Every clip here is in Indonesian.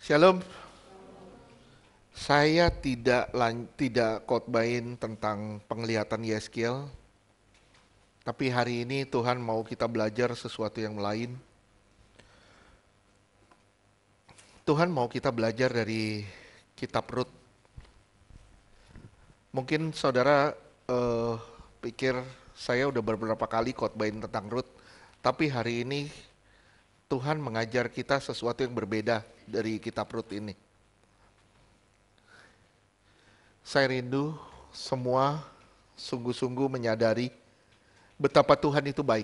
Shalom, saya tidak khotbahin tentang penglihatan Yeskiel, tapi hari ini Tuhan mau kita belajar sesuatu yang lain. Tuhan mau kita belajar dari kitab Rut. Mungkin saudara pikir saya udah beberapa kali khotbahin tentang Rut, tapi hari ini Tuhan mengajar kita sesuatu yang berbeda dari kitab Rut ini. Saya rindu semua sungguh-sungguh menyadari betapa Tuhan itu baik.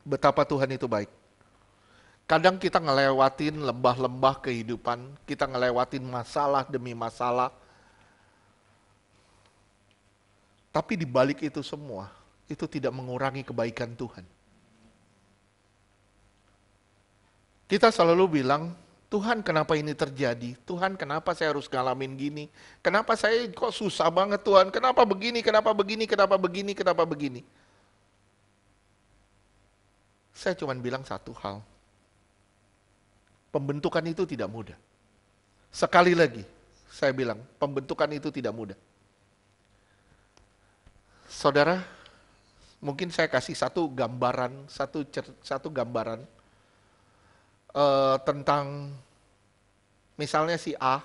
Betapa Tuhan itu baik. Kadang kita ngelewatin lembah-lembah kehidupan, kita ngelewatin masalah demi masalah. Tapi di balik itu semua, itu tidak mengurangi kebaikan Tuhan. Kita selalu bilang, Tuhan kenapa ini terjadi? Tuhan kenapa saya harus ngalamin gini? Kenapa saya kok susah banget Tuhan? Kenapa begini, kenapa begini, kenapa begini, kenapa begini? Saya cuma bilang satu hal. Pembentukan itu tidak mudah. Sekali lagi, saya bilang, pembentukan itu tidak mudah. Saudara, mungkin saya kasih satu gambaran, satu gambaran tentang misalnya si A,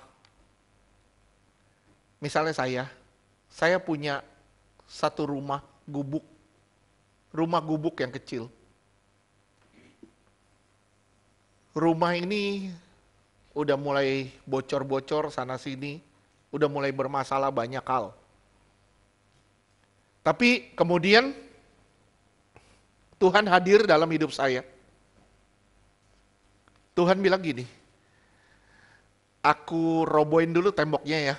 misalnya saya punya satu rumah gubuk yang kecil. Rumah ini udah mulai bocor-bocor sana sini, udah mulai bermasalah banyak hal. Tapi kemudian Tuhan hadir dalam hidup saya. Tuhan bilang gini, aku robohin dulu temboknya ya.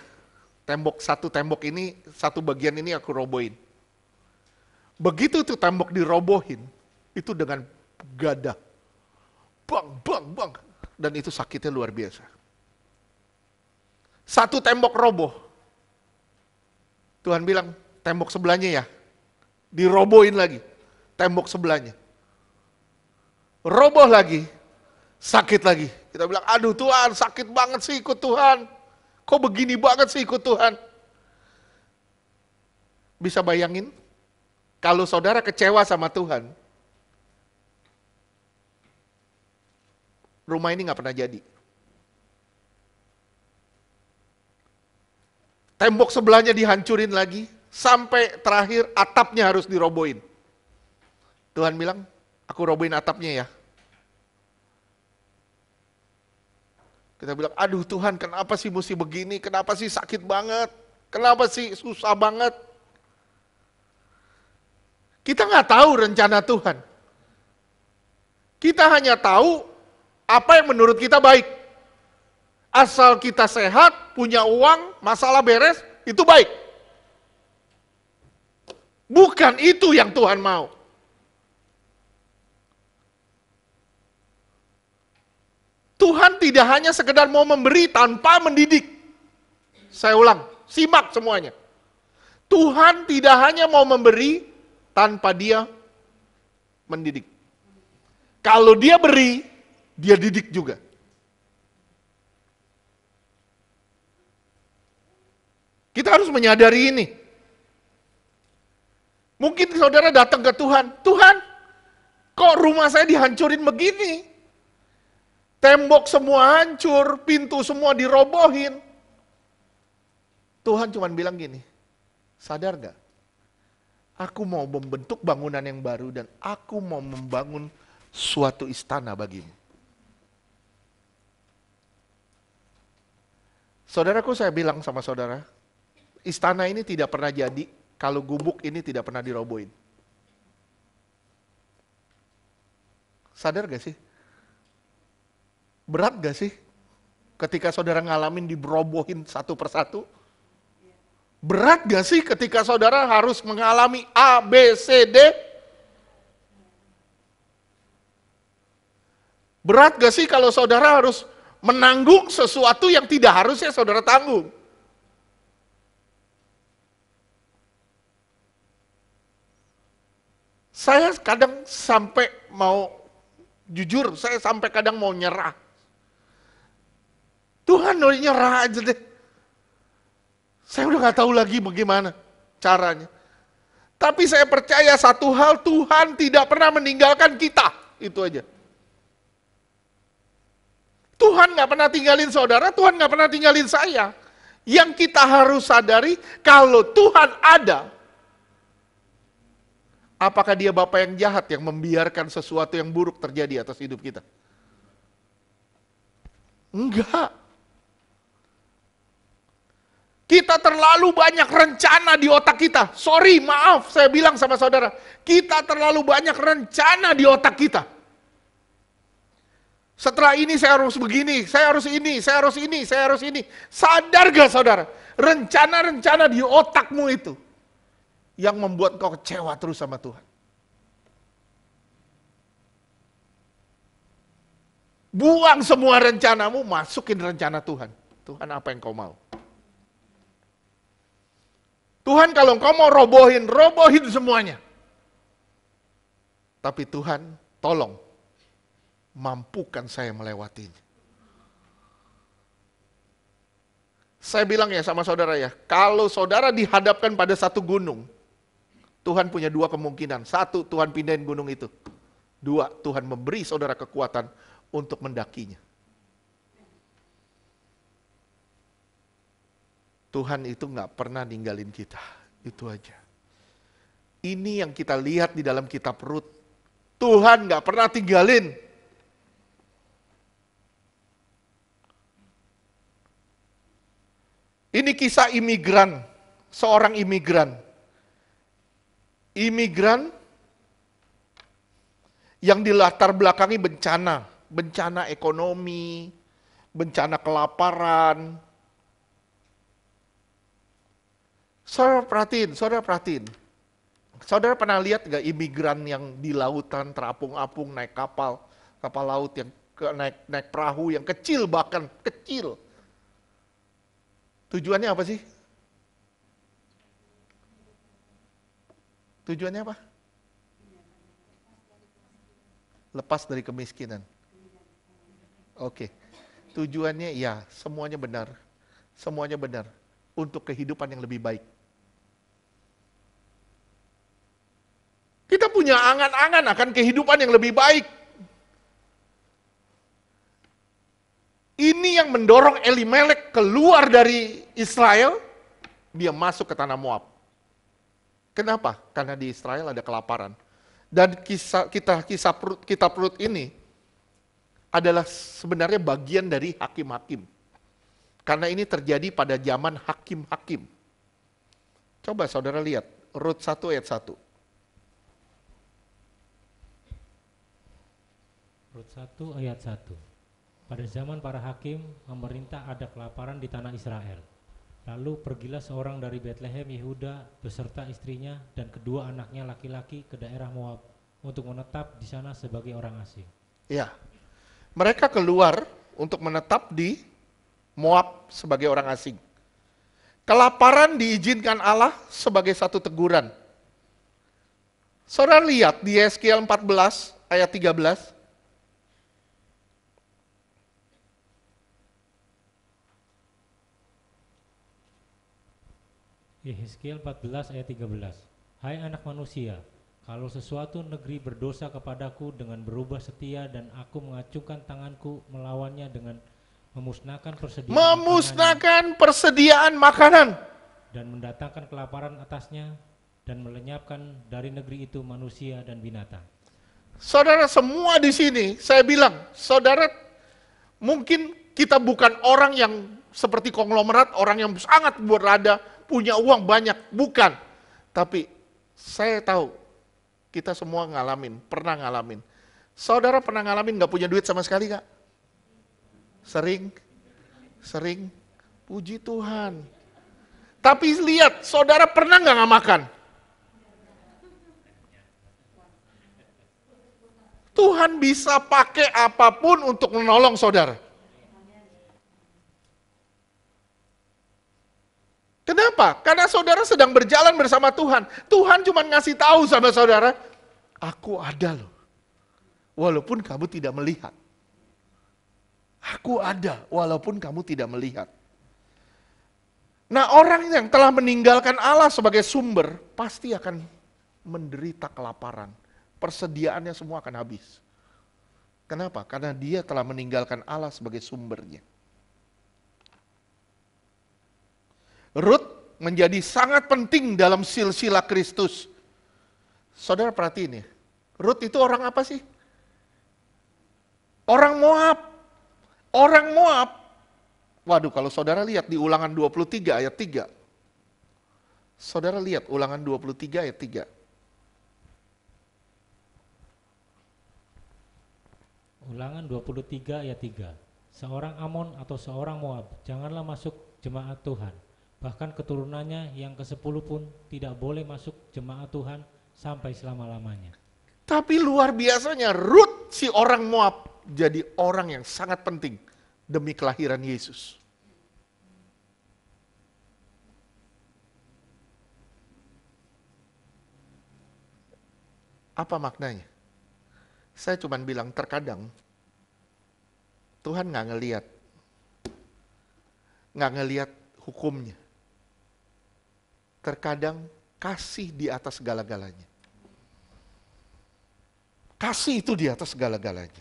Satu tembok ini, satu bagian ini aku robohin. Begitu tuh tembok dirobohin, itu dengan gada. Bang, bang, bang. Dan itu sakitnya luar biasa. Satu tembok roboh. Tuhan bilang, tembok sebelahnya ya. Dirobohin lagi. Tembok sebelahnya. Roboh lagi. Sakit lagi. Kita bilang, aduh Tuhan sakit banget sih ikut Tuhan. Kok begini banget sih ikut Tuhan? Bisa bayangin? Kalau saudara kecewa sama Tuhan, rumah ini gak pernah jadi. Tembok sebelahnya dihancurin lagi, sampai terakhir atapnya harus dirobohin. Tuhan bilang, aku robohin atapnya ya. Kita bilang, aduh Tuhan kenapa sih mesti begini, kenapa sih sakit banget, kenapa sih susah banget. Kita nggak tahu rencana Tuhan. Kita hanya tahu apa yang menurut kita baik. Asal kita sehat, punya uang, masalah beres, itu baik. Bukan itu yang Tuhan mau. Tuhan tidak hanya sekedar mau memberi tanpa mendidik. Saya ulang, simak semuanya. Tuhan tidak hanya mau memberi tanpa dia mendidik. Kalau dia beri, dia didik juga. Kita harus menyadari ini. Mungkin saudara datang ke Tuhan, Tuhan, kok rumah saya dihancurin begini? Tembok semua hancur, pintu semua dirobohin. Tuhan cuma bilang gini, sadar gak? Aku mau membentuk bangunan yang baru dan aku mau membangun suatu istana bagimu. Saudaraku, saya bilang sama saudara, istana ini tidak pernah jadi kalau gubuk ini tidak pernah dirobohin. Sadar gak sih? Berat gak sih ketika saudara ngalamin diberobohin satu persatu? Berat gak sih ketika saudara harus mengalami A, B, C, D? Berat gak sih kalau saudara harus menanggung sesuatu yang tidak harusnya saudara tanggung? Saya kadang sampai mau, jujur saya sampai kadang mau nyerah. Tuhan udah nyerah aja deh. Saya udah gak tahu lagi bagaimana caranya. Tapi saya percaya satu hal, Tuhan tidak pernah meninggalkan kita. Itu aja. Tuhan gak pernah tinggalin saudara, Tuhan gak pernah tinggalin saya. Yang kita harus sadari, kalau Tuhan ada, apakah dia Bapa yang jahat yang membiarkan sesuatu yang buruk terjadi atas hidup kita? Enggak. Kita terlalu banyak rencana di otak kita. Sorry, maaf, saya bilang sama saudara. Kita terlalu banyak rencana di otak kita. Setelah ini saya harus begini, saya harus ini, saya harus ini, saya harus ini. Sadar gak saudara? Rencana-rencana di otakmu itu yang membuat kau kecewa terus sama Tuhan. Buang semua rencanamu, masukin rencana Tuhan. Tuhan, apa yang kau mau? Tuhan, kalau engkau mau robohin semuanya. Tapi Tuhan, tolong mampukan saya melewatinya. Saya bilang ya sama saudara ya, kalau saudara dihadapkan pada satu gunung, Tuhan punya dua kemungkinan. Satu, Tuhan pindahin gunung itu. Dua, Tuhan memberi saudara kekuatan untuk mendakinya. Tuhan itu gak pernah ninggalin kita, itu aja. Ini yang kita lihat di dalam kitab Rut. Tuhan gak pernah tinggalin. Ini kisah imigran, seorang imigran. Imigran yang dilatar belakangi bencana ekonomi, bencana kelaparan. Saudara perhatiin. Saudara pernah lihat gak imigran yang di lautan terapung-apung naik kapal laut yang naik perahu yang kecil, bahkan kecil. Tujuannya apa sih? Tujuannya apa? Lepas dari kemiskinan. Oke. Tujuannya ya, semuanya benar. Semuanya benar. Untuk kehidupan yang lebih baik. Kita punya angan-angan akan kehidupan yang lebih baik. Ini yang mendorong Elimelek keluar dari Israel, dia masuk ke tanah Moab. Kenapa? Karena di Israel ada kelaparan. Dan kitab Rut ini adalah sebenarnya bagian dari hakim-hakim. Karena ini terjadi pada zaman hakim-hakim. Coba saudara lihat, Rut 1 ayat 1. Rut 1 ayat 1. Pada zaman para hakim, memerintah ada kelaparan di tanah Israel. Lalu pergilah seorang dari Betlehem Yehuda beserta istrinya dan kedua anaknya laki-laki ke daerah Moab untuk menetap di sana sebagai orang asing. Ya, mereka keluar untuk menetap di Moab sebagai orang asing. Kelaparan diizinkan Allah sebagai satu teguran. Saudara lihat di Yeskiel 14 ayat 13. Yeskiel 14 ayat 13. Hai anak manusia, kalau sesuatu negeri berdosa kepadaku dengan berubah setia dan aku mengacungkan tanganku melawannya dengan memusnahkan persediaan makanan dan mendatangkan kelaparan atasnya dan melenyapkan dari negeri itu manusia dan binatang. Saudara semua di sini, saya bilang, saudara mungkin kita bukan orang yang seperti konglomerat, orang yang sangat berada, punya uang banyak, bukan. Tapi saya tahu, kita semua pernah ngalamin. Saudara pernah ngalamin gak punya duit sama sekali gak? Sering. Puji Tuhan. Tapi lihat, saudara pernah gak makan? Tuhan bisa pakai apapun untuk menolong saudara. Kenapa? Karena saudara sedang berjalan bersama Tuhan. Tuhan cuma ngasih tahu sama saudara, aku ada loh. Walaupun kamu tidak melihat. Aku ada walaupun kamu tidak melihat. Nah, orang yang telah meninggalkan Allah sebagai sumber pasti akan menderita kelaparan. Persediaannya semua akan habis. Kenapa? Karena dia telah meninggalkan Allah sebagai sumbernya. Rut menjadi sangat penting dalam silsilah Kristus. Saudara perhatiin ya, Rut itu orang apa sih? Orang Moab. Orang Moab. Waduh, kalau saudara lihat di Ulangan 23 ayat 3. Saudara lihat Ulangan 23 ayat 3. Ulangan 23 ayat 3. Seorang Amon atau seorang Moab janganlah masuk jemaat Tuhan. Bahkan keturunannya yang ke-10 pun tidak boleh masuk jemaat Tuhan sampai selama-lamanya. Tapi luar biasanya Rut si orang Moab jadi orang yang sangat penting demi kelahiran Yesus. Apa maknanya? Saya cuma bilang terkadang Tuhan nggak ngelihat hukumnya. Terkadang kasih di atas segala-galanya. Kasih itu di atas segala-galanya.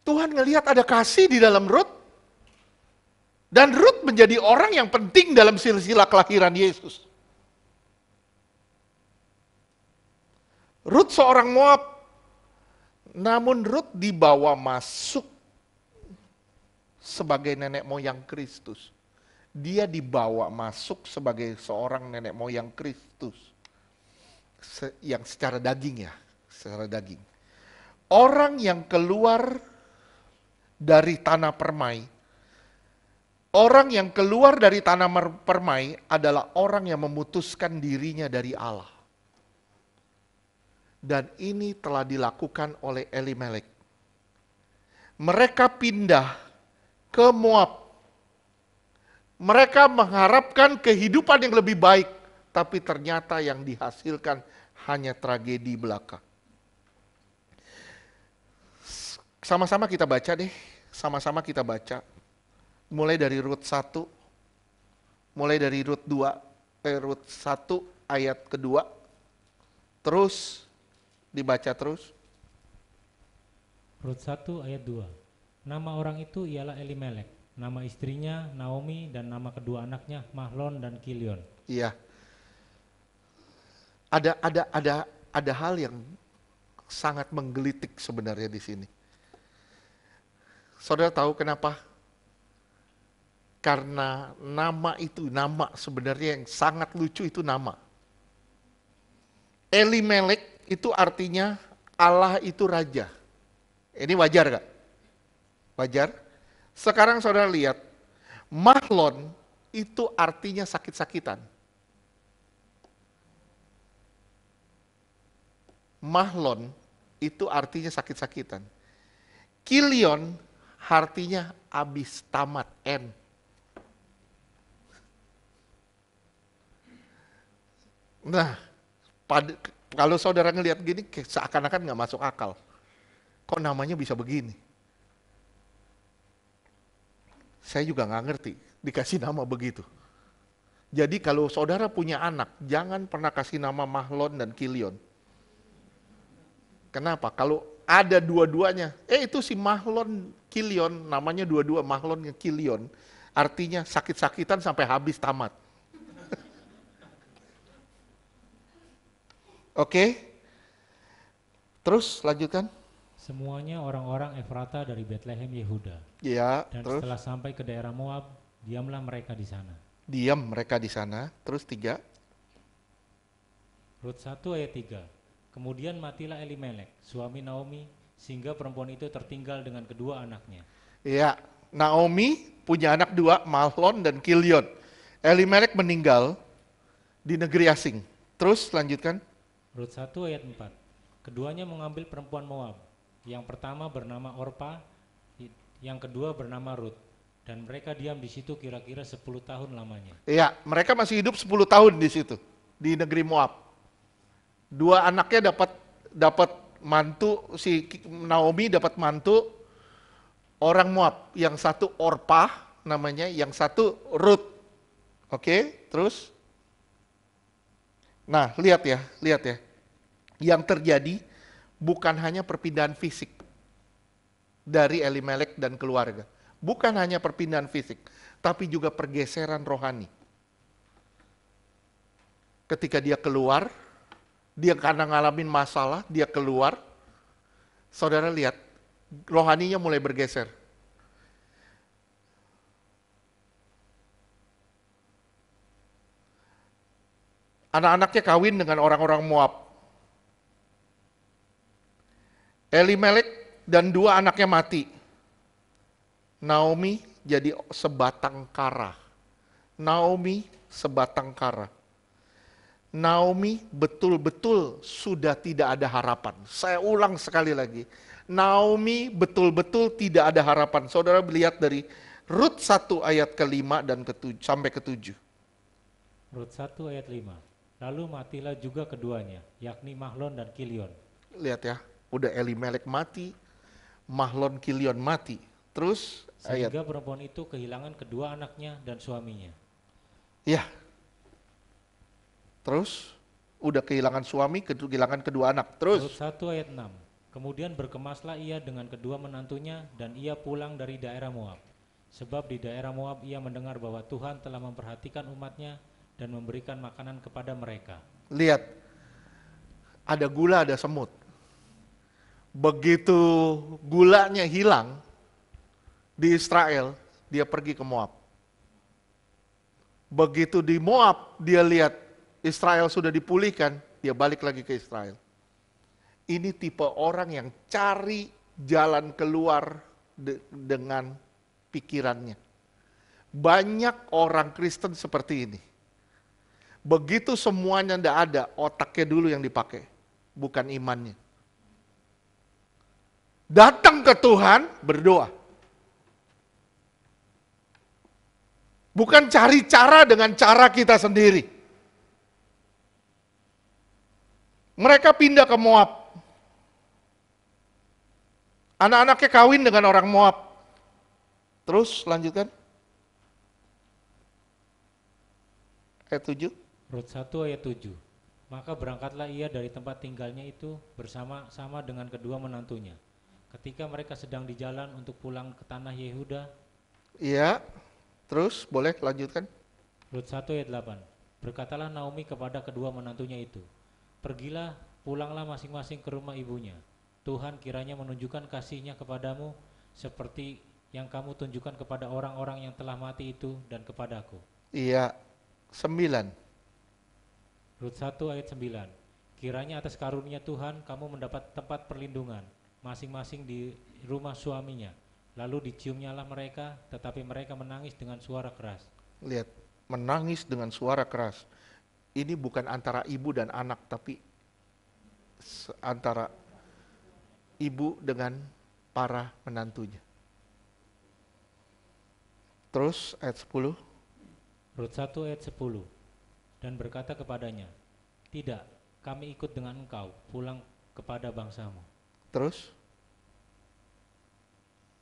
Tuhan ngelihat ada kasih di dalam Rut. Dan Rut menjadi orang yang penting dalam silsilah kelahiran Yesus. Rut seorang Moab. Namun Rut dibawa masuk sebagai nenek moyang Kristus. Dia dibawa masuk sebagai seorang nenek moyang Kristus. Yang secara daging ya, secara daging. Orang yang keluar dari tanah permai. Orang yang keluar dari tanah permai adalah orang yang memutuskan dirinya dari Allah. Dan ini telah dilakukan oleh Elimelek. Mereka pindah ke Moab. Mereka mengharapkan kehidupan yang lebih baik, tapi ternyata yang dihasilkan hanya tragedi belaka. Sama-sama kita baca deh, sama-sama kita baca. Mulai dari Rut 1, mulai dari Rut 2, Rut 1 ayat kedua, terus dibaca terus. Rut 1 ayat 2. Nama orang itu ialah Elimelek. Nama istrinya Naomi dan nama kedua anaknya Mahlon dan Kilion. Iya. Ada hal yang sangat menggelitik sebenarnya di sini. Saudara tahu kenapa? Karena nama itu, nama sebenarnya yang sangat lucu itu nama. Elimelek itu artinya Allah itu raja. Ini wajar gak? Wajar? Sekarang saudara lihat, Mahlon itu artinya sakit-sakitan. Mahlon itu artinya sakit-sakitan. Kilion artinya habis tamat, end. Nah, kalau saudara ngelihat gini, seakan-akan nggak masuk akal. Kok namanya bisa begini? Saya juga nggak ngerti, dikasih nama begitu. Jadi kalau saudara punya anak, jangan pernah kasih nama Mahlon dan Kilion. Kenapa? Kalau ada dua-duanya, itu si Mahlon Kilion, namanya dua-dua Mahlon dan Kilion, artinya sakit-sakitan sampai habis tamat. Oke, terus lanjutkan. Semuanya orang-orang Efrata dari Betlehem Yehuda. Ya, dan terus setelah sampai ke daerah Moab, diamlah mereka di sana. Diam mereka di sana. Terus 3. Rut 1 ayat 3. Kemudian matilah Elimelek, suami Naomi, sehingga perempuan itu tertinggal dengan kedua anaknya. Ya, Naomi punya anak 2, Mahlon dan Kilion. Elimelek meninggal di negeri asing. Terus lanjutkan. Rut 1 ayat 4. Keduanya mengambil perempuan Moab. Yang pertama bernama Orpa, yang kedua bernama Rut. Dan mereka diam di situ kira-kira 10 tahun lamanya. Iya, mereka masih hidup 10 tahun di situ, di negeri Moab. 2 anaknya dapat mantu, si Naomi dapat mantu, orang Moab, yang satu Orpah namanya, yang satu Ruth. Oke, terus? Nah, lihat ya. Yang terjadi bukan hanya perpindahan fisik dari Elimelek dan keluarga. Bukan hanya perpindahan fisik, tapi juga pergeseran rohani. Ketika dia keluar, dia karena ngalamin masalah, dia keluar, saudara lihat, rohaninya mulai bergeser. Anak-anaknya kawin dengan orang-orang Moab. Elimelek dan 2 anaknya mati. Naomi jadi sebatang kara. Naomi sebatang kara. Naomi betul-betul sudah tidak ada harapan. Saya ulang sekali lagi. Naomi betul-betul tidak ada harapan. Saudara lihat dari Rut 1 ayat ke-5 dan ke-7 sampai ke-7. Rut 1 ayat 5. Lalu matilah juga keduanya, yakni Mahlon dan Kilion. Lihat ya, udah Elimelek mati, Mahlon Kilion mati. Terus sehingga perempuan itu kehilangan kedua anaknya dan suaminya. Ya. Terus udah kehilangan suami, kehilangan kedua anak. Terus Rut 1 ayat 6. Kemudian berkemaslah ia dengan kedua menantunya dan ia pulang dari daerah Moab. Sebab di daerah Moab ia mendengar bahwa Tuhan telah memperhatikan umatnya dan memberikan makanan kepada mereka. Lihat, ada gula, ada semut. Begitu gulanya hilang di Israel, dia pergi ke Moab. Begitu di Moab, dia lihat Israel sudah dipulihkan, dia balik lagi ke Israel. Ini tipe orang yang cari jalan keluar dengan pikirannya. Banyak orang Kristen seperti ini. Begitu semuanya tidak ada, otaknya dulu yang dipakai, bukan imannya. Datang ke Tuhan, berdoa. Bukan cari cara dengan cara kita sendiri. Mereka pindah ke Moab. Anak-anaknya kawin dengan orang Moab. Terus lanjutkan. Ayat 7. Rut 1 ayat 7. Maka berangkatlah ia dari tempat tinggalnya itu bersama-sama dengan kedua menantunya. Ketika mereka sedang di jalan untuk pulang ke tanah Yehuda. Iya, terus boleh lanjutkan. Rut 1 ayat 8. Berkatalah Naomi kepada kedua menantunya itu, pergilah, pulanglah masing-masing ke rumah ibunya. Tuhan kiranya menunjukkan kasih-Nya kepadamu seperti yang kamu tunjukkan kepada orang-orang yang telah mati itu dan kepadaku. Iya, 9. Rut 1 ayat 9. Kiranya atas karunia Tuhan kamu mendapat tempat perlindungan masing-masing di rumah suaminya. Lalu diciumnyalah mereka, tetapi mereka menangis dengan suara keras. Lihat, menangis dengan suara keras. Ini bukan antara ibu dan anak, tapi antara ibu dengan para menantunya. Terus ayat 10. Rut 1 ayat 10. Dan berkata kepadanya, tidak, kami ikut dengan engkau pulang kepada bangsamu. Terus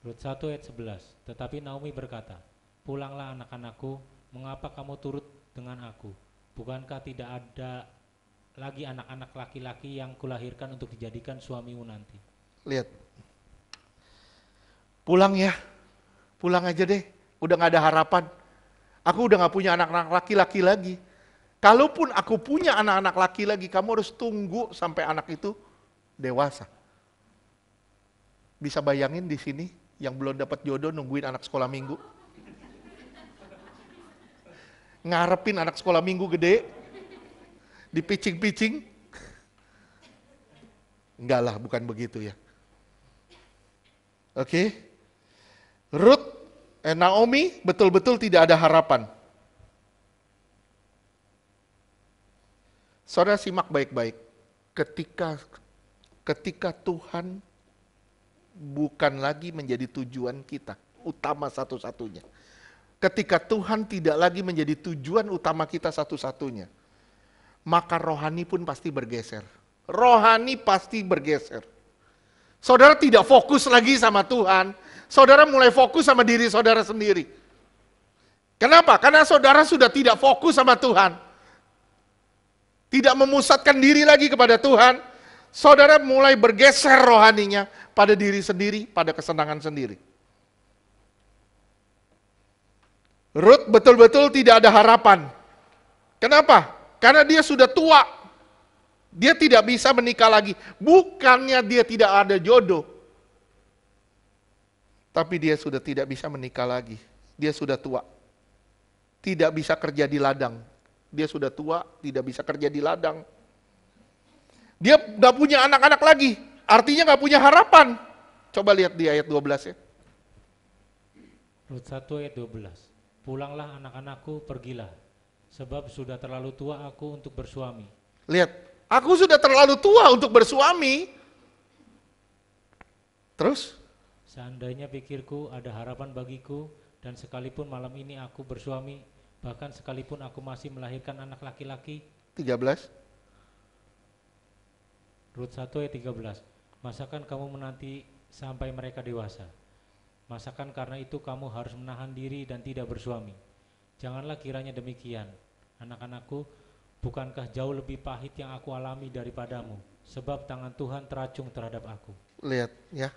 Rut 1 ayat 11. Tetapi Naomi berkata, pulanglah anak-anakku, mengapa kamu turut dengan aku? Bukankah tidak ada lagi anak-anak laki-laki yang kulahirkan untuk dijadikan suamimu nanti? lihat, pulang ya, pulang aja deh, udah gak ada harapan. Aku udah gak punya anak-anak laki-laki lagi. Kalaupun aku punya anak-anak laki lagi, kamu harus tunggu sampai anak itu dewasa. Bisa bayangin di sini yang belum dapat jodoh nungguin anak sekolah minggu? Ngarepin anak sekolah minggu gede, dipicing-picing? Enggak lah, bukan begitu ya. Oke. Naomi betul-betul tidak ada harapan. Saudara simak baik-baik. Ketika Tuhan bukan lagi menjadi tujuan kita, utama satu-satunya. Ketika Tuhan tidak lagi menjadi tujuan utama kita satu-satunya, maka rohani pun pasti bergeser. Rohani pasti bergeser. Saudara tidak fokus lagi sama Tuhan, saudara mulai fokus sama diri saudara sendiri. Kenapa? Karena saudara sudah tidak fokus sama Tuhan. Tidak memusatkan diri lagi kepada Tuhan. Saudara mulai bergeser rohaninya pada diri sendiri, pada kesenangan sendiri. Ruth betul-betul tidak ada harapan. Kenapa? Karena dia sudah tua. Dia tidak bisa menikah lagi. Bukannya dia tidak ada jodoh. Tapi dia sudah tidak bisa menikah lagi. Dia sudah tua. Tidak bisa kerja di ladang. Dia sudah tua, tidak bisa kerja di ladang. Dia gak punya anak-anak lagi. Artinya gak punya harapan. Coba lihat di ayat 12 ya. Rut 1 ayat 12. Pulanglah anak-anakku, pergilah. Sebab sudah terlalu tua aku untuk bersuami. Lihat, aku sudah terlalu tua untuk bersuami. Terus? Seandainya pikirku ada harapan bagiku, dan sekalipun malam ini aku bersuami, bahkan sekalipun aku masih melahirkan anak laki-laki. 13. Rut 1 ayat 13. Masakan kamu menanti sampai mereka dewasa? Masakan karena itu kamu harus menahan diri dan tidak bersuami? Janganlah kiranya demikian. Anak-anakku, bukankah jauh lebih pahit yang aku alami daripadamu? Sebab tangan Tuhan teracung terhadap aku. Lihat ya.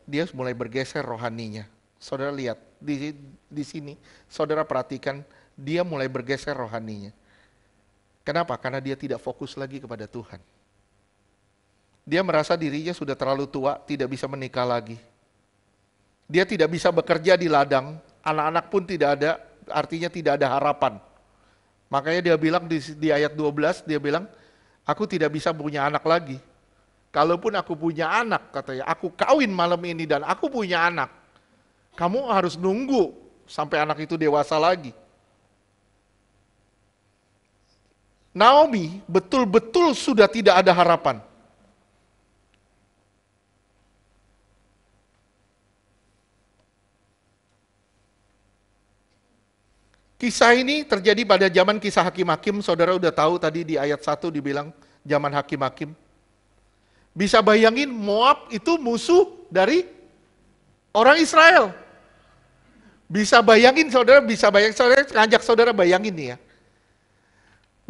Dia mulai bergeser rohaninya. Saudara lihat di sini, saudara perhatikan dia mulai bergeser rohaninya. Kenapa? Karena dia tidak fokus lagi kepada Tuhan. Dia merasa dirinya sudah terlalu tua, tidak bisa menikah lagi. Dia tidak bisa bekerja di ladang, anak-anak pun tidak ada, artinya tidak ada harapan. Makanya dia bilang di ayat 12, dia bilang, aku tidak bisa punya anak lagi. Kalaupun aku punya anak, katanya, aku kawin malam ini dan aku punya anak. Kamu harus nunggu sampai anak itu dewasa lagi. Naomi betul-betul sudah tidak ada harapan. Kisah ini terjadi pada zaman kisah Hakim-Hakim, saudara udah tahu tadi di ayat 1 dibilang zaman Hakim-Hakim. Bisa bayangin Moab itu musuh dari orang Israel. Bisa bayangin saudara, ngajak saudara bayangin nih ya.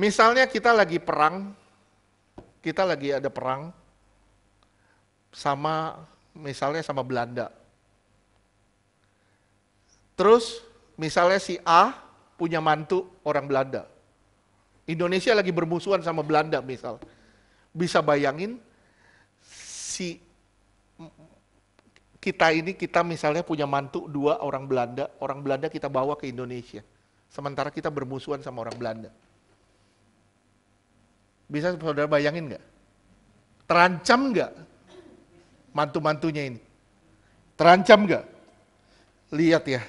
Misalnya kita lagi ada perang misalnya sama Belanda. Terus misalnya si A punya mantu orang Belanda. Indonesia lagi bermusuhan sama Belanda misal. Bisa bayangin kita misalnya punya mantu 2 orang Belanda kita bawa ke Indonesia. Sementara kita bermusuhan sama orang Belanda. Bisa saudara bayangin nggak? Terancam nggak mantu-mantunya ini? Terancam nggak? Lihat ya.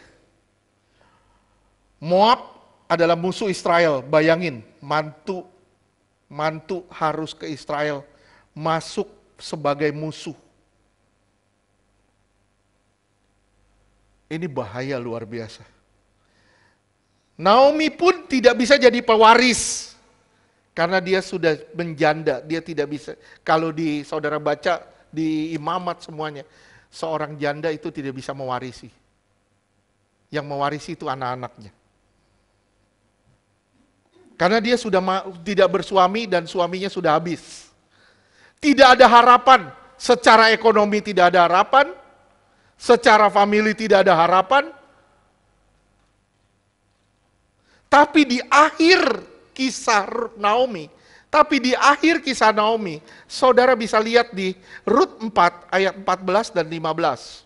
Moab adalah musuh Israel. Bayangin, mantu harus ke Israel, masuk sebagai musuh. Ini bahaya luar biasa. Naomi pun tidak bisa jadi pewaris. Karena dia sudah menjanda, dia tidak bisa. Kalau saudara baca di Imamat semuanya, seorang janda itu tidak bisa mewarisi. Yang mewarisi itu anak-anaknya. Karena dia sudah tidak bersuami dan suaminya sudah habis. Tidak ada harapan, secara ekonomi tidak ada harapan, secara famili tidak ada harapan. Tapi di akhir kisah Naomi, saudara bisa lihat di Rut 4 ayat 14 dan 15.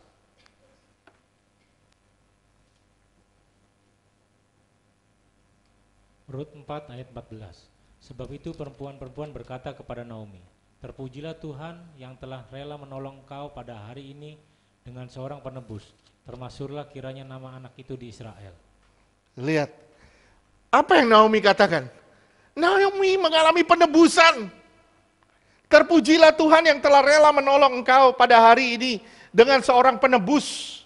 Rut 4 ayat 14. Sebab itu perempuan-perempuan berkata kepada Naomi, terpujilah Tuhan yang telah rela menolong kau pada hari ini dengan seorang penebus. Termasuklah kiranya nama anak itu di Israel. Lihat, apa yang Naomi katakan? Naomi mengalami penebusan. Terpujilah Tuhan yang telah rela menolong engkau pada hari ini dengan seorang penebus.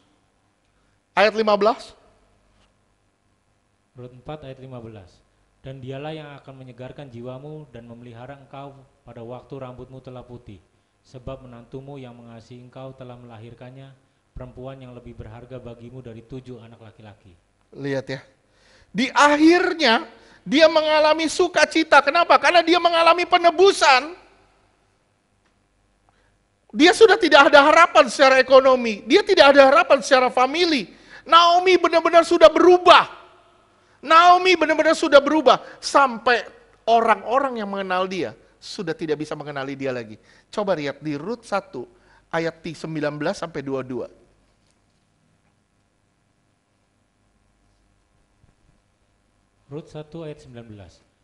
Ayat 15. Rut 4 ayat 15. Dan dialah yang akan menyegarkan jiwamu dan memelihara engkau pada waktu rambutmu telah putih. Sebab menantumu yang mengasihi engkau telah melahirkannya perempuan yang lebih berharga bagimu dari 7 anak laki-laki. Lihat ya. Di akhirnya dia mengalami sukacita. Kenapa? Karena dia mengalami penebusan. Dia sudah tidak ada harapan secara ekonomi. Dia tidak ada harapan secara famili. Naomi benar-benar sudah berubah. Naomi benar-benar sudah berubah. Sampai orang-orang yang mengenal dia sudah tidak bisa mengenali dia lagi. Coba lihat di Rut 1 ayat 19 sampai 22. Rut 1 ayat 19.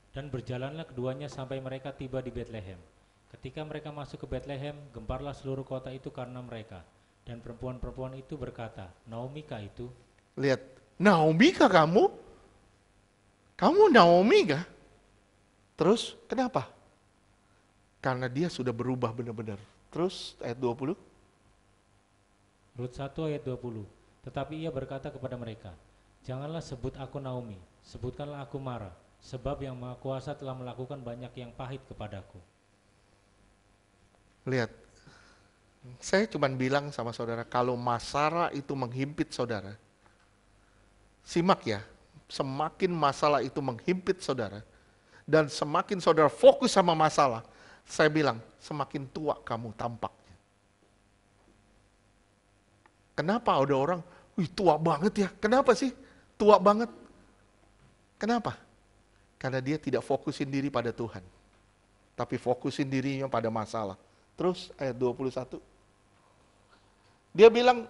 Dan berjalanlah keduanya sampai mereka tiba di Betlehem. Ketika mereka masuk ke Betlehem, gemparlah seluruh kota itu karena mereka. Dan perempuan-perempuan itu berkata, Naomi kah itu? Lihat, Naomi kah kamu? Kamu Naomi kah? Terus kenapa? Karena dia sudah berubah benar-benar. Terus ayat 20. Rut 1 ayat 20. Tetapi ia berkata kepada mereka, janganlah sebut aku Naomi, sebutkanlah aku Mara, sebab yang Maha Kuasa telah melakukan banyak yang pahit kepadaku. Lihat, saya cuma bilang sama saudara, kalau masalah itu menghimpit saudara, simak ya, semakin masalah itu menghimpit saudara, dan semakin saudara fokus sama masalah, saya bilang, semakin tua kamu tampaknya. Kenapa ada orang, wih tua banget ya, kenapa sih tua banget? Kenapa? Karena dia tidak fokusin diri pada Tuhan, tapi fokusin dirinya pada masalah. Terus ayat 21, dia bilang,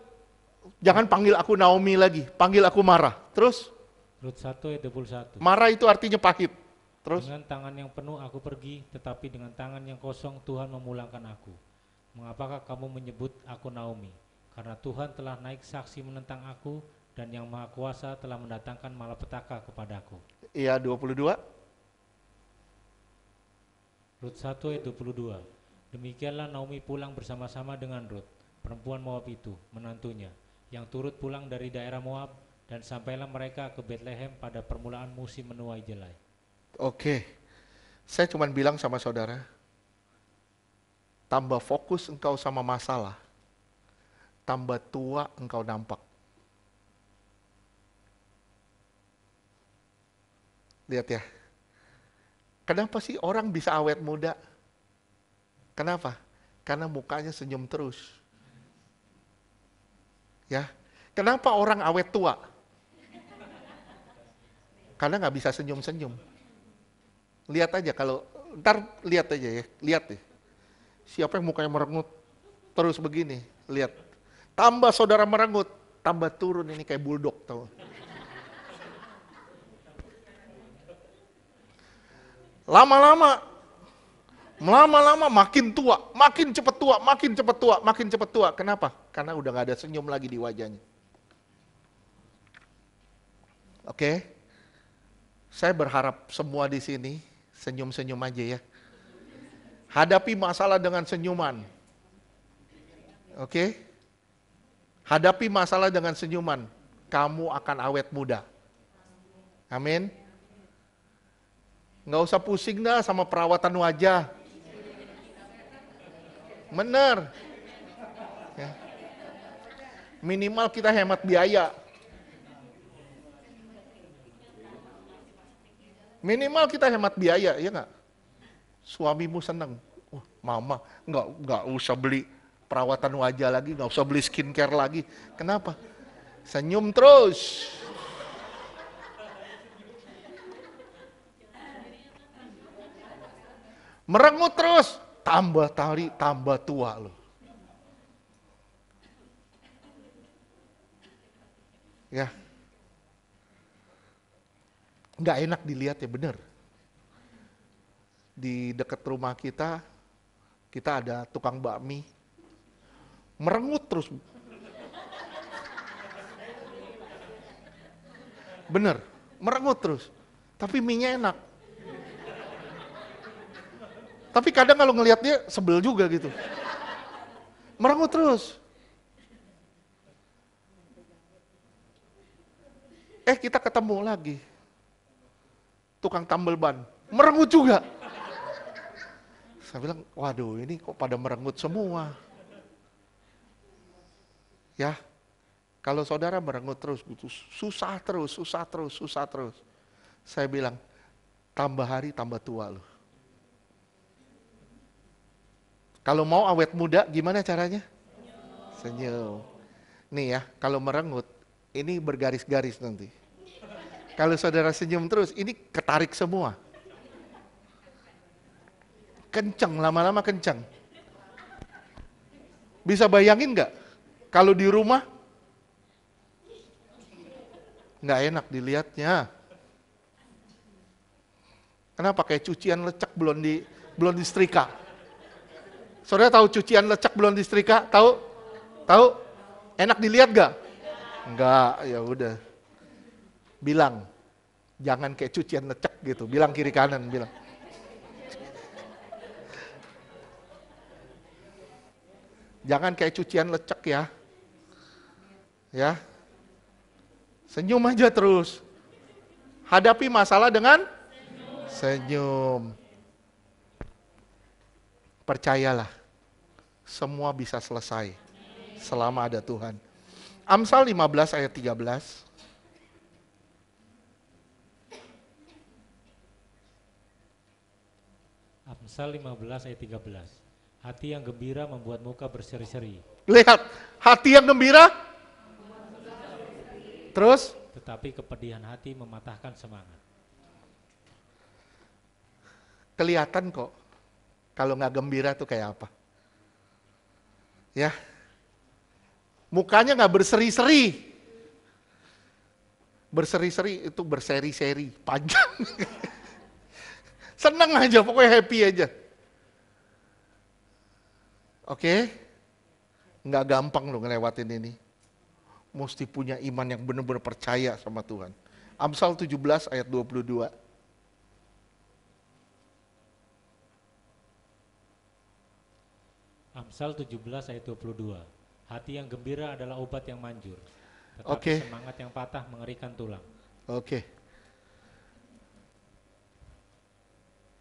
jangan panggil aku Naomi lagi, panggil aku Mara. Terus? Rut 1 ayat 21. Mara itu artinya pahit. Terus? Dengan tangan yang penuh aku pergi, tetapi dengan tangan yang kosong Tuhan memulangkan aku. Mengapakah kamu menyebut aku Naomi? Karena Tuhan telah naik saksi menentang aku, dan yang Maha Kuasa telah mendatangkan malapetaka kepadaku. Iya, 22. Rut 1 ayat 22. Demikianlah Naomi pulang bersama-sama dengan Rut, perempuan Moab itu, menantunya, yang turut pulang dari daerah Moab, dan sampailah mereka ke Betlehem pada permulaan musim menuai jelai. Oke, saya cuma bilang sama saudara, tambah fokus engkau sama masalah, tambah tua engkau nampak. Lihat ya, kenapa sih orang bisa awet muda? Kenapa? Karena mukanya senyum terus. Ya, kenapa orang awet tua? Karena nggak bisa senyum-senyum. Lihat aja kalau, ntar lihat aja ya, lihat deh. Siapa yang mukanya merengut terus begini, lihat. Tambah saudara merengut, tambah turun ini kayak bulldog tau. Lama-lama makin tua, makin cepat tua, makin cepat tua, makin cepat tua. Kenapa? Karena udah gak ada senyum lagi di wajahnya. Oke, saya berharap semua di sini senyum-senyum aja ya. Hadapi masalah dengan senyuman. Oke, hadapi masalah dengan senyuman. Kamu akan awet muda. Amin. Nggak usah pusing dah sama perawatan wajah. Bener. Ya. Minimal kita hemat biaya. Minimal kita hemat biaya, ya nggak? Suamimu senang. Mama nggak usah beli perawatan wajah lagi, nggak usah beli skincare lagi. Kenapa? Senyum terus. Merengut terus, tambah tari, tambah tua loh. Ya. Nggak enak dilihat ya, bener. Di dekat rumah kita ada tukang bakmi. Merengut terus. Bener, merengut terus. Tapi mie-nya enak. Tapi kadang kalau ngelihat dia sebel juga gitu. Merengut terus. Kita ketemu lagi. Tukang tambal ban. Merengut juga. Saya bilang, waduh ini kok pada merengut semua. Ya, Kalau saudara merengut terus, susah terus. Saya bilang, tambah hari tambah tua loh. Kalau mau awet muda, gimana caranya? Senyum. Nih ya, kalau merengut, ini bergaris-garis nanti. Kalau saudara senyum terus, ini ketarik semua. Kenceng, lama-lama kenceng. Bisa bayangin nggak? Kalau di rumah, nggak enak dilihatnya. Kenapa? Kayak cucian lecek belum disetrika. Saudara tahu cucian lecek belum disetrika? Tahu? Tahu? Enak dilihat gak? Enggak, ya udah. Bilang, jangan kayak cucian lecek gitu. Bilang kiri kanan, bilang. Jangan kayak cucian lecek ya. Ya. Senyum aja terus. Hadapi masalah dengan senyum. Percayalah, semua bisa selesai selama ada Tuhan. Amsal 15 ayat 13. Amsal 15 ayat 13. Hati yang gembira membuat muka berseri-seri. Lihat, hati yang gembira. Terus? Tetapi kepedihan hati mematahkan semangat. Kelihatan kok, kalau nggak gembira tuh kayak apa. Ya, mukanya nggak berseri-seri. Berseri-seri itu berseri-seri, panjang. Seneng aja, pokoknya happy aja. Oke? Nggak gampang loh ngelewatin ini. Mesti punya iman yang benar-benar percaya sama Tuhan. Amsal 17 ayat 22. Amsal 17 ayat 22. Hati yang gembira adalah obat yang manjur, tetapi semangat yang patah mengerikan tulang. Oke.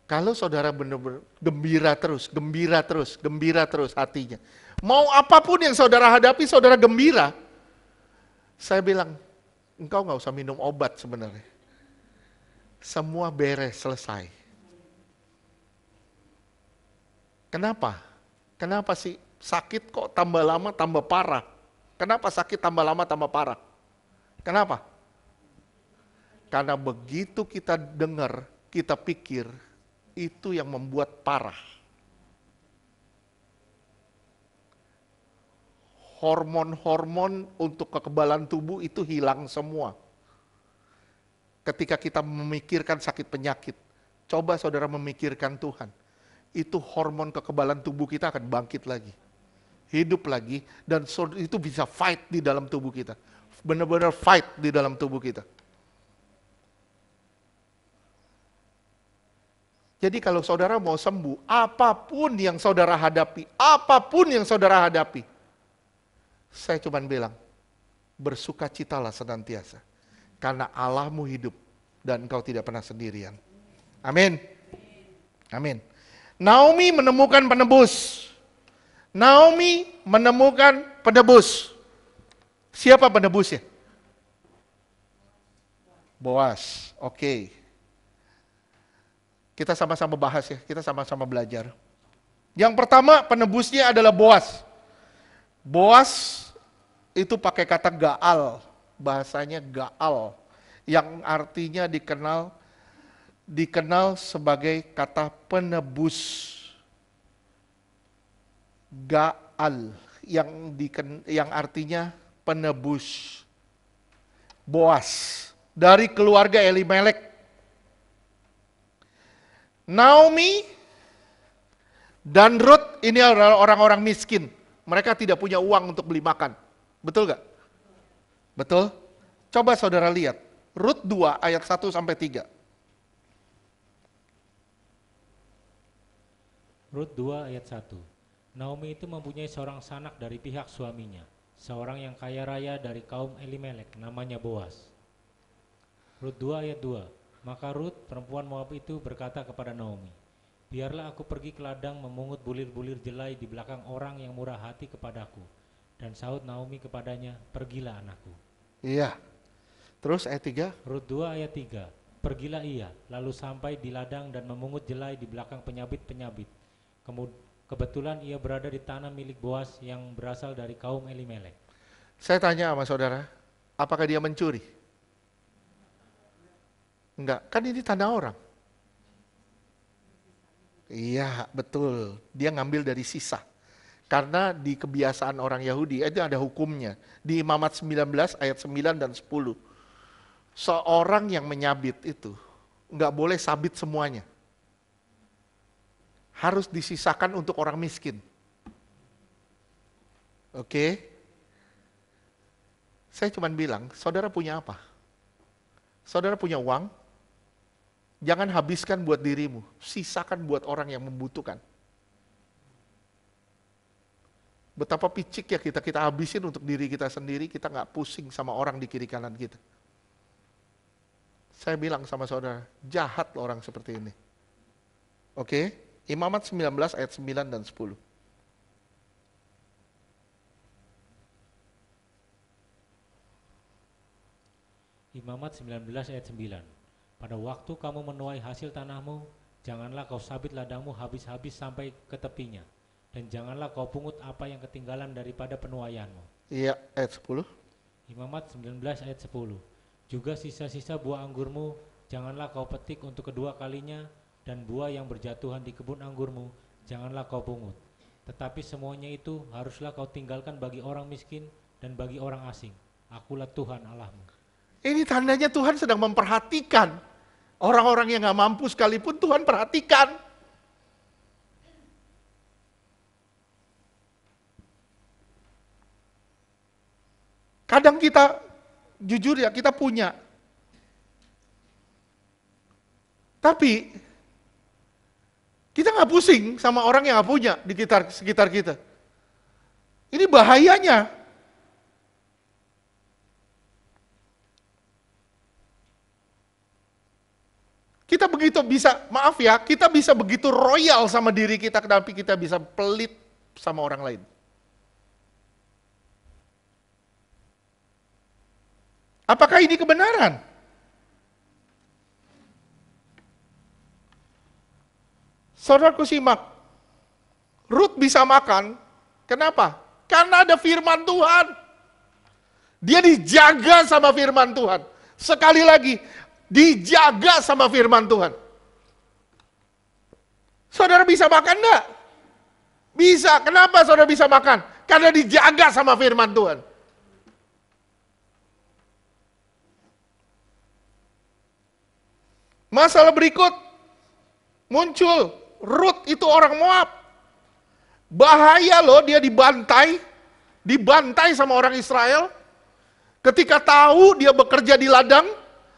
Kalau saudara benar-benar gembira terus hatinya. Mau apapun yang saudara hadapi, saudara gembira. Saya bilang, engkau nggak usah minum obat sebenarnya. Semua beres, selesai. Kenapa? Kenapa sih sakit kok tambah lama tambah parah? Kenapa sakit tambah lama tambah parah? Kenapa? Karena begitu kita dengar, kita pikir, itu yang membuat parah. Hormon-hormon untuk kekebalan tubuh itu hilang semua. Ketika kita memikirkan sakit penyakit, coba saudara memikirkan Tuhan. Itu hormon kekebalan tubuh kita akan bangkit lagi. Hidup lagi, dan itu bisa fight di dalam tubuh kita. Benar-benar fight di dalam tubuh kita. Jadi kalau saudara mau sembuh, apapun yang saudara hadapi, saya cuma bilang, bersukacitalah senantiasa. Karena Allahmu hidup dan engkau tidak pernah sendirian. Amin. Amin. Naomi menemukan penebus. Siapa penebusnya? Boas. Oke. Kita sama-sama bahas ya, kita sama-sama belajar. Yang pertama penebusnya adalah Boas. Boas itu pakai kata Gaal, bahasanya Gaal, yang artinya dikenal sebagai kata penebus. Gaal, yang artinya penebus. Boas, dari keluarga Elimelek. Naomi dan Ruth ini adalah orang-orang miskin. Mereka tidak punya uang untuk beli makan. Betul gak? Betul? Coba saudara lihat. Rut 2 ayat 1 sampai 3. Rut 2 ayat 1. Naomi itu mempunyai seorang sanak dari pihak suaminya, seorang yang kaya raya dari kaum Elimelek, namanya Boas. Rut 2 ayat 2. Maka Rut, perempuan Moab itu berkata kepada Naomi, biarlah aku pergi ke ladang memungut bulir-bulir jelai di belakang orang yang murah hati kepadaku, Dan saud Naomi kepadanya, pergilah anakku. Iya. Terus ayat 3. Rut 2 ayat 3. Pergilah ia, lalu sampai di ladang dan memungut jelai di belakang penyabit-penyabit. Kebetulan ia berada di tanah milik Boas yang berasal dari kaum Elimelek. Saya tanya sama saudara, apakah dia mencuri? Enggak, kan ini tanah orang. Iya, betul. Dia ngambil dari sisa. Karena di kebiasaan orang Yahudi, itu ada hukumnya. Di Imamat 19 ayat 9 dan 10. Seorang yang menyabit itu, nggak boleh sabit semuanya. Harus disisakan untuk orang miskin. Oke? Saya cuma bilang, saudara punya apa? Saudara punya uang? Jangan habiskan buat dirimu, sisakan buat orang yang membutuhkan. Betapa picik ya kita habisin untuk diri kita sendiri, kita nggak pusing sama orang di kiri kanan kita. Saya bilang sama saudara, jahat loh orang seperti ini. Oke? Imamat 19 ayat 9 dan 10. Imamat 19 ayat 9. Pada waktu kamu menuai hasil tanahmu, janganlah kau sabit ladangmu habis-habis sampai ke tepinya. Dan janganlah kau pungut apa yang ketinggalan daripada penuaianmu. Iya, ayat 10. Imamat 19 ayat 10. Juga sisa-sisa buah anggurmu, janganlah kau petik untuk kedua kalinya, dan buah yang berjatuhan di kebun anggurmu, janganlah kau pungut. Tetapi semuanya itu haruslah kau tinggalkan bagi orang miskin dan bagi orang asing. Akulah Tuhan Allahmu. Ini tandanya Tuhan sedang memperhatikan. Orang-orang yang gak mampu sekalipun Tuhan perhatikan. Kadang kita, jujur ya, kita punya. Tapi, kita gak pusing sama orang yang gak punya di sekitar kita. Ini bahayanya. Kita begitu bisa, maaf ya, kita bisa begitu royal sama diri kita, tapi kita bisa pelit sama orang lain. Apakah ini kebenaran? Saudaraku simak, Rut bisa makan, kenapa? Karena ada firman Tuhan. Dia dijaga sama firman Tuhan. Sekali lagi, dijaga sama firman Tuhan. Saudara bisa makan enggak? Bisa. Kenapa saudara bisa makan? Karena dijaga sama firman Tuhan. Masalah berikut muncul, Rut itu orang Moab. Bahaya loh, dia dibantai sama orang Israel. Ketika tahu dia bekerja di ladang,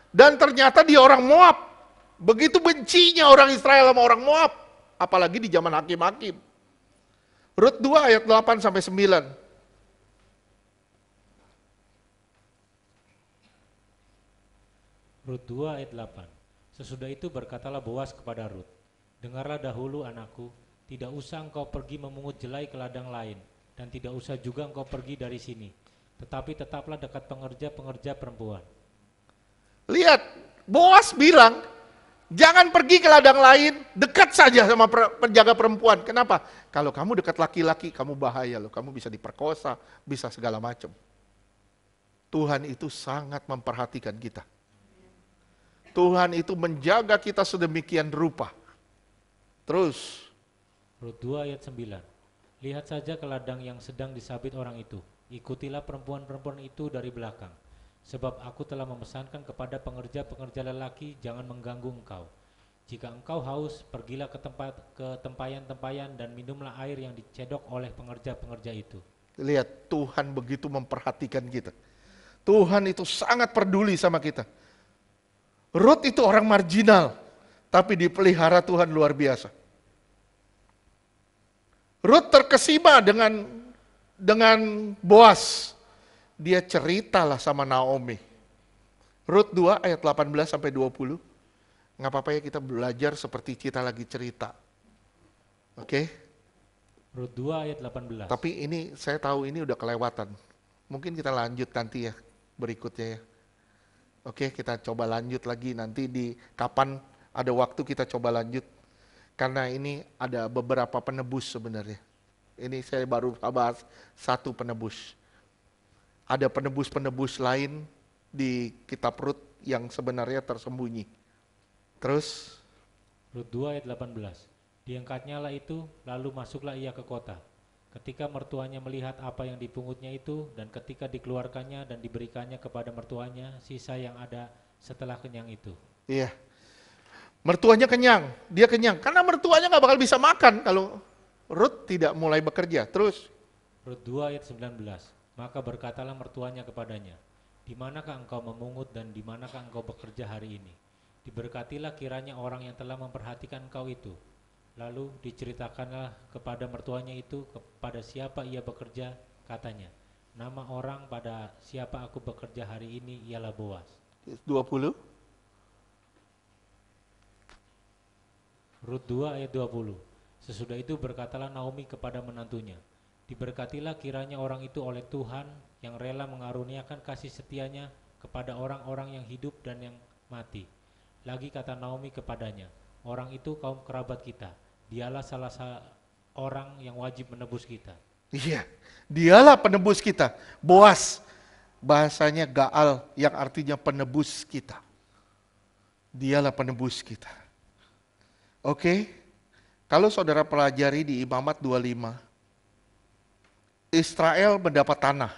dan ternyata dia orang Moab. Begitu bencinya orang Israel sama orang Moab. Apalagi di zaman hakim-hakim. Rut 2 ayat 8 sampai 9. Rut 2 ayat 8. Sesudah itu berkatalah Boas kepada Rut, dengarlah dahulu anakku, tidak usah engkau pergi memungut jelai ke ladang lain, dan tidak usah juga engkau pergi dari sini, tetapi tetaplah dekat pengerja-pengerja perempuan. Lihat, Boas bilang, jangan pergi ke ladang lain, dekat saja sama penjaga perempuan. Kenapa? Kalau kamu dekat laki-laki, kamu bahaya loh, kamu bisa diperkosa, bisa segala macam. Tuhan itu sangat memperhatikan kita. Tuhan itu menjaga kita sedemikian rupa. Terus. Rut 2 ayat 9. Lihat saja ke ladang yang sedang disabit orang itu. Ikutilah perempuan-perempuan itu dari belakang. Sebab aku telah memesankan kepada pengerja-pengerja lelaki, jangan mengganggu engkau. Jika engkau haus, pergilah ke tempayan-tempayan dan minumlah air yang dicedok oleh pengerja-pengerja itu. Lihat, Tuhan begitu memperhatikan kita. Tuhan itu sangat peduli sama kita. Rut itu orang marginal, tapi dipelihara Tuhan luar biasa. Rut terkesima dengan Boas. Dia ceritalah sama Naomi. Rut 2 ayat 18 sampai 20. Nggak apa-apa ya kita belajar seperti kita lagi cerita. Oke? Rut 2 ayat 18. Tapi ini saya tahu ini udah kelewatan. Mungkin kita lanjut nanti ya, berikutnya ya. Oke, kita coba lanjut lagi nanti di kapan ada waktu kita coba lanjut. Karena ini ada beberapa penebus sebenarnya. Ini saya baru bahas satu penebus. Ada penebus-penebus lain di kitab Rut yang sebenarnya tersembunyi. Terus Rut 2 ayat 18. Diangkatnya lah itu, lalu masuklah ia ke kota. Ketika mertuanya melihat apa yang dipungutnya itu, dan ketika dikeluarkannya dan diberikannya kepada mertuanya, sisa yang ada setelah kenyang itu. iya, mertuanya kenyang, dia kenyang. Karena mertuanya nggak bakal bisa makan kalau Rut tidak mulai bekerja. Terus Rut 2 ayat 19. Maka berkatalah mertuanya kepadanya, di manakah engkau memungut dan di manakah engkau bekerja hari ini? Diberkatilah kiranya orang yang telah memperhatikan engkau itu. Lalu diceritakanlah kepada mertuanya itu kepada siapa ia bekerja, katanya, nama orang pada siapa aku bekerja hari ini ialah Boas. 20. Rut 2 ayat 20. Sesudah itu berkatalah Naomi kepada menantunya, diberkatilah kiranya orang itu oleh Tuhan yang rela mengaruniakan kasih setianya kepada orang-orang yang hidup dan yang mati. Lagi kata Naomi kepadanya, orang itu kaum kerabat kita, dialah salah orang yang wajib menebus kita. Iya, dialah penebus kita. Boas, bahasanya Gaal yang artinya penebus kita. Dialah penebus kita. Oke, kalau saudara pelajari di Imamat 25, Israel mendapat tanah.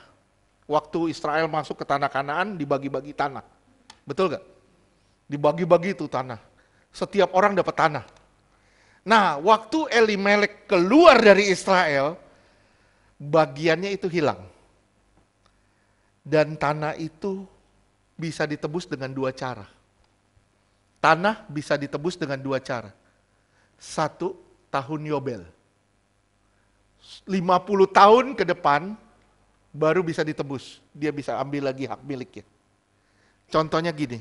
Waktu Israel masuk ke tanah Kanaan, dibagi-bagi tanah. Betul gak? Dibagi-bagi itu tanah. Setiap orang dapat tanah. Nah, waktu Elimelek keluar dari Israel, bagiannya itu hilang. Dan tanah itu bisa ditebus dengan dua cara. Tanah bisa ditebus dengan dua cara. Satu, tahun Yobel. 50 tahun ke depan, baru bisa ditebus. Dia bisa ambil lagi hak miliknya. Contohnya gini,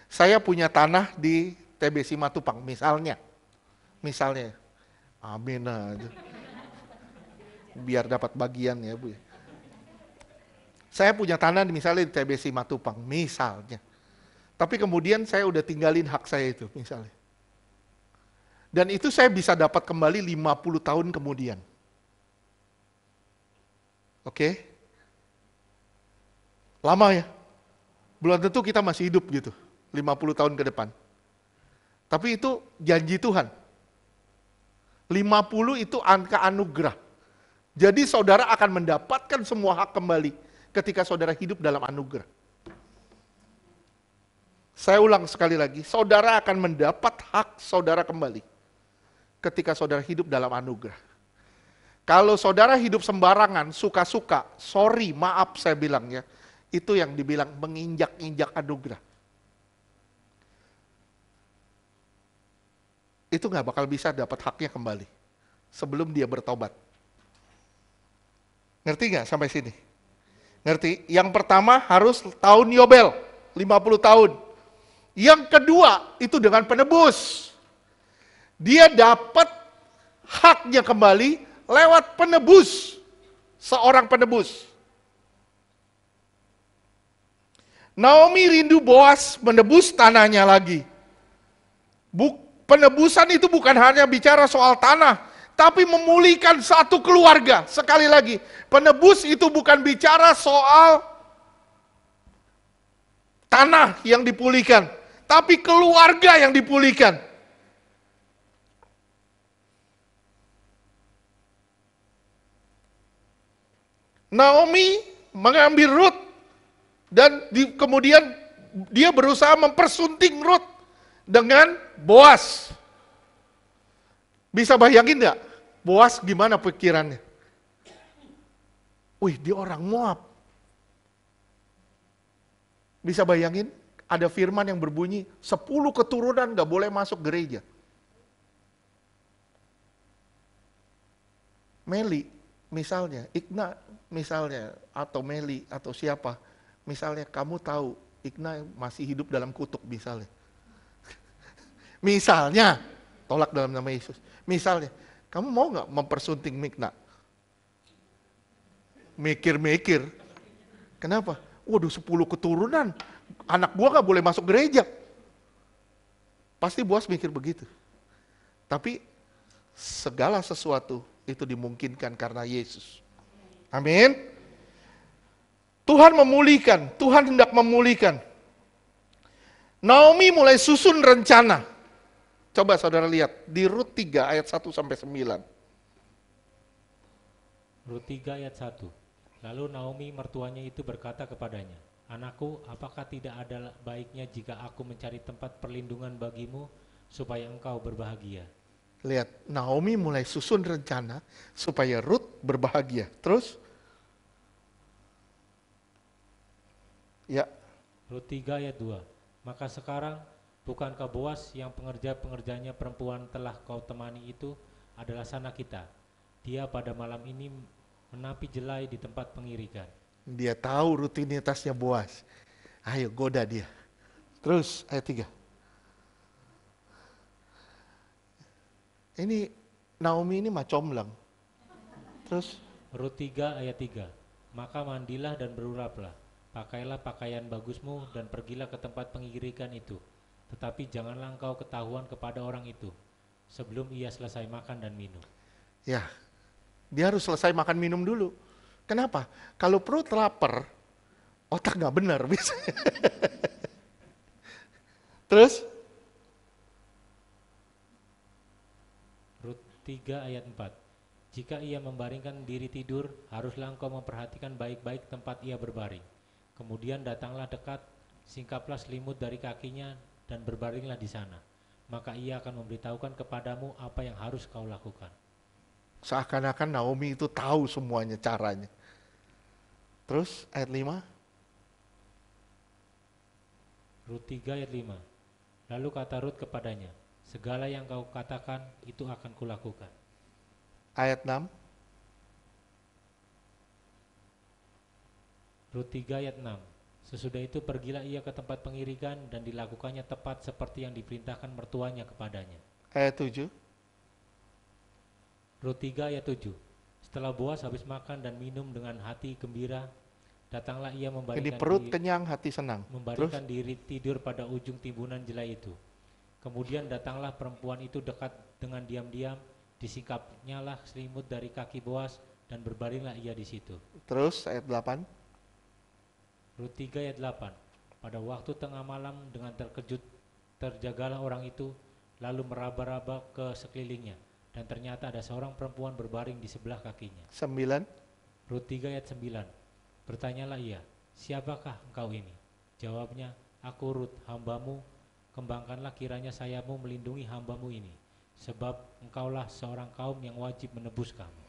saya punya tanah di TBC Matupang, misalnya. Amin aja. Biar dapat bagian ya Bu. Saya punya tanah misalnya di TBC Matupang, misalnya. Tapi kemudian saya udah tinggalin hak saya itu, misalnya. Dan itu saya bisa dapat kembali 50 tahun kemudian. Oke? Lama ya? Belum tentu kita masih hidup gitu, 50 tahun ke depan. Tapi itu janji Tuhan. 50 itu angka anugerah. Jadi saudara akan mendapatkan semua hak kembali ketika saudara hidup dalam anugerah. Saya ulang sekali lagi, saudara akan mendapat hak saudara kembali ketika saudara hidup dalam anugerah. Kalau saudara hidup sembarangan, suka-suka, sorry, maaf saya bilang ya, itu yang dibilang menginjak-injak anugerah. Itu gak bakal bisa dapat haknya kembali sebelum dia bertobat. Ngerti gak sampai sini? Ngerti? Yang pertama harus tahun Yobel, 50 tahun. Yang kedua itu dengan penebus. Dia dapat haknya kembali lewat penebus. Seorang penebus. Naomi rindu Boas menebus tanahnya lagi. Penebusan itu bukan hanya bicara soal tanah, tapi memulihkan satu keluarga. Sekali lagi, penebus itu bukan bicara soal tanah yang dipulihkan, tapi keluarga yang dipulihkan. Naomi mengambil Rut dan kemudian dia berusaha mempersunting Rut dengan Boas. Bisa bayangin gak? Boas gimana pikirannya? Wih, dia orang Moab. Bisa bayangin? Ada firman yang berbunyi, 10 keturunan gak boleh masuk gereja. Meli, misalnya, Ikna misalnya, atau Meli, atau siapa. Misalnya kamu tahu, Ikna masih hidup dalam kutuk misalnya. Misalnya, tolak dalam nama Yesus. Misalnya, Kamu mau nggak mempersunting Mikna? Mikir-mikir. Kenapa? Waduh 10 keturunan, anak gua nggak boleh masuk gereja. Pasti Boas mikir begitu. Tapi segala sesuatu itu dimungkinkan karena Yesus. Amin. Tuhan memulihkan, Tuhan hendak memulihkan. Naomi mulai susun rencana. Coba saudara lihat di Rut 3 ayat 1 sampai 9. Rut 3 ayat 1. Lalu Naomi mertuanya itu berkata kepadanya, "Anakku, apakah tidak ada baiknya jika aku mencari tempat perlindungan bagimu supaya engkau berbahagia?" Lihat, Naomi mulai susun rencana supaya Rut berbahagia. Terus? Ya. Rut 3 ayat 2. Maka sekarang, bukankah Boas yang pengerja-pengerjanya perempuan telah kau temani itu adalah sanak kita? Dia pada malam ini menapi jelai di tempat pengirikan. Dia tahu rutinitasnya Boas. Ayo goda dia. Terus ayat 3. Ini Naomi ini macomlang. Terus Rut 3 ayat 3. Maka mandilah dan beruraplah, pakailah pakaian bagusmu dan pergilah ke tempat pengirikan itu. Tetapi janganlah engkau ketahuan kepada orang itu sebelum ia selesai makan dan minum. ya, dia harus selesai makan minum dulu. Kenapa? Kalau perut lapar, otak nggak benar bisa. Terus Rut 3 ayat 4. Jika ia membaringkan diri tidur, haruslah engkau memperhatikan baik-baik tempat ia berbaring. Kemudian datanglah dekat, singkaplah selimut dari kakinya dan berbaringlah di sana. Maka ia akan memberitahukan kepadamu apa yang harus kau lakukan. seakan-akan Naomi itu tahu semuanya caranya. Terus ayat 5. Rut 3 ayat 5. Lalu kata Rut kepadanya, segala yang kau katakan itu akan kulakukan. Ayat 6. Rut 3 ayat 6. Sesudah itu pergilah ia ke tempat pengirikan dan dilakukannya tepat seperti yang diperintahkan mertuanya kepadanya. Ayat 7. Rut 3 ayat 7. Setelah Boas habis makan dan minum dengan hati gembira, datanglah ia Jadi perut kenyang, hati senang. membaringkan diri tidur pada ujung timbunan jelai itu. Kemudian datanglah perempuan itu dekat dengan diam-diam, disingkapnya lah selimut dari kaki Boas dan berbaringlah ia di situ. Terus ayat 8. Rut 3 ayat 8. Pada waktu tengah malam dengan terkejut terjagalah orang itu, lalu meraba-raba ke sekelilingnya, dan ternyata ada seorang perempuan berbaring di sebelah kakinya. 9. Rut 3 ayat 9. Bertanyalah ia, siapakah engkau ini? Jawabnya, aku Rut, hambamu, kembangkanlah kiranya sayapmu melindungi hambamu ini, sebab engkaulah seorang kaum yang wajib menebus kami.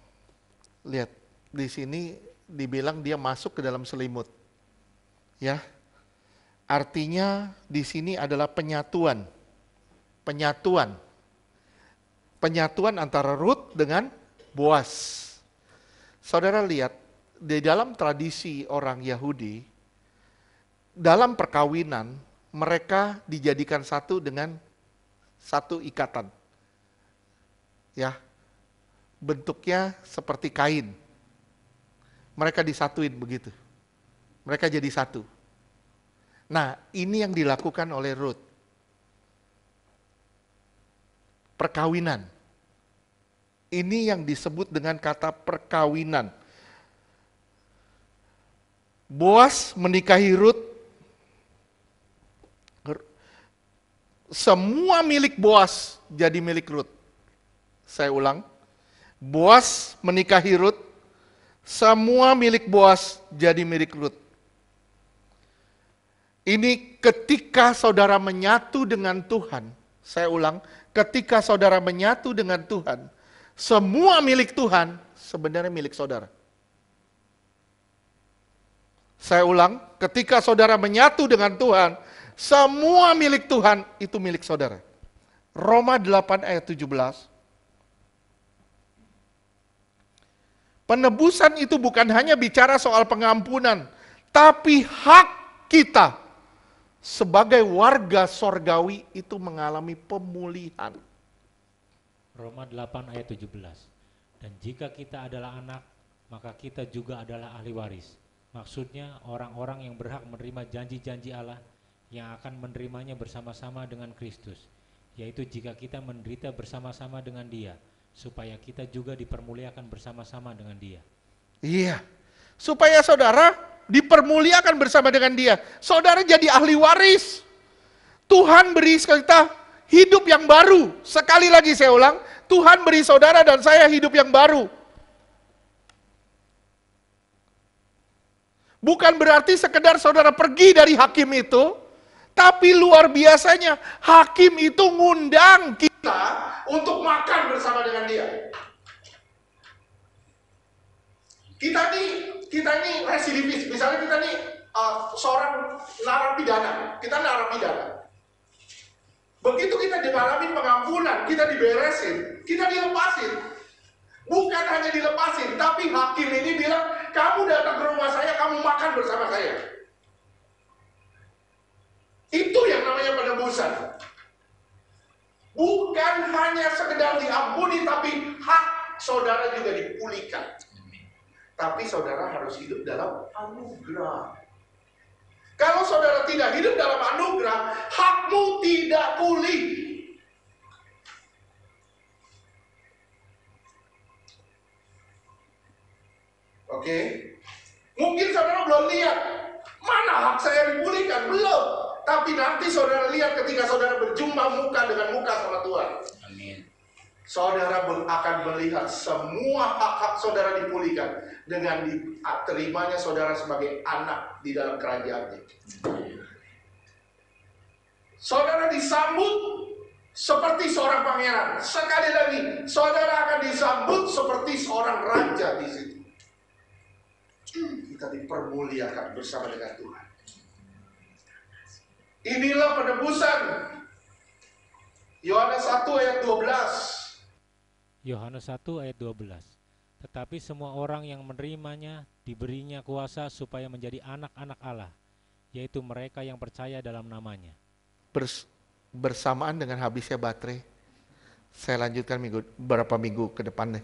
Lihat, di sini dibilang dia masuk ke dalam selimut. Ya. Artinya di sini adalah penyatuan. Penyatuan. Penyatuan antara Rut dengan Boas. Saudara lihat, di dalam tradisi orang Yahudi, dalam perkawinan, mereka dijadikan satu dengan satu ikatan. Ya, bentuknya seperti kain. Mereka disatuin begitu. Mereka jadi satu. Nah, ini yang dilakukan oleh Rut. Perkawinan. Ini yang disebut dengan kata perkawinan. Boas menikahi Rut. Semua milik Boas jadi milik Rut. Saya ulang. Boas menikahi Rut. Semua milik Boas jadi milik Rut. Ini ketika saudara menyatu dengan Tuhan. Saya ulang, ketika saudara menyatu dengan Tuhan, semua milik Tuhan sebenarnya milik saudara. Saya ulang, ketika saudara menyatu dengan Tuhan, semua milik Tuhan itu milik saudara. Roma 8 ayat 17. Penebusan itu bukan hanya bicara soal pengampunan, tapi hak kita sebagai warga sorgawi itu mengalami pemulihan. Roma 8 ayat 17. Dan jika kita adalah anak, maka kita juga adalah ahli waris. Maksudnya orang-orang yang berhak menerima janji-janji Allah yang akan menerimanya bersama-sama dengan Kristus, yaitu jika kita menderita bersama-sama dengan Dia, supaya kita juga dipermuliakan bersama-sama dengan Dia. Iya, supaya saudara dipermuliakan bersama dengan Dia. Saudara jadi ahli waris. Tuhan beri kita hidup yang baru. Sekali lagi saya ulang, Tuhan beri saudara dan saya hidup yang baru. Bukan berarti sekedar saudara pergi dari hakim itu, tapi luar biasanya hakim itu ngundang kita untuk makan bersama dengan dia. Kita ini residivis, misalnya kita ini seorang narapidana, kita narapidana. Begitu kita dialami pengampunan, kita diberesin, kita dilepasin. Bukan hanya dilepasin, tapi hakim ini bilang, kamu datang ke rumah saya, kamu makan bersama saya. Itu yang namanya penebusan. Bukan hanya sekedar diampuni, tapi hak saudara juga dipulihkan. Tapi saudara harus hidup dalam anugerah. Kalau saudara tidak hidup dalam anugerah, hakmu tidak pulih. Oke, mungkin saudara belum lihat mana hak saya dipulihkan, belum. Tapi nanti saudara lihat ketika saudara berjumpa muka dengan muka sama Tuhan. Amin. Saudara akan melihat semua hak-hak saudara dipulihkan dengan diterimanya saudara sebagai anak di dalam kerajaannya. Saudara disambut seperti seorang pangeran. Sekali lagi, saudara akan disambut seperti seorang raja di situ. Kita dipermuliakan bersama dengan Tuhan. Inilah penebusan. Yohanes 1 ayat 12. Yohanes 1 ayat 12. Tetapi semua orang yang menerimanya diberinya kuasa supaya menjadi anak-anak Allah, yaitu mereka yang percaya dalam namanya. Bersamaan dengan habisnya baterai, saya lanjutkan beberapa minggu ke depan.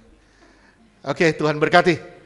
Oke, Tuhan berkati.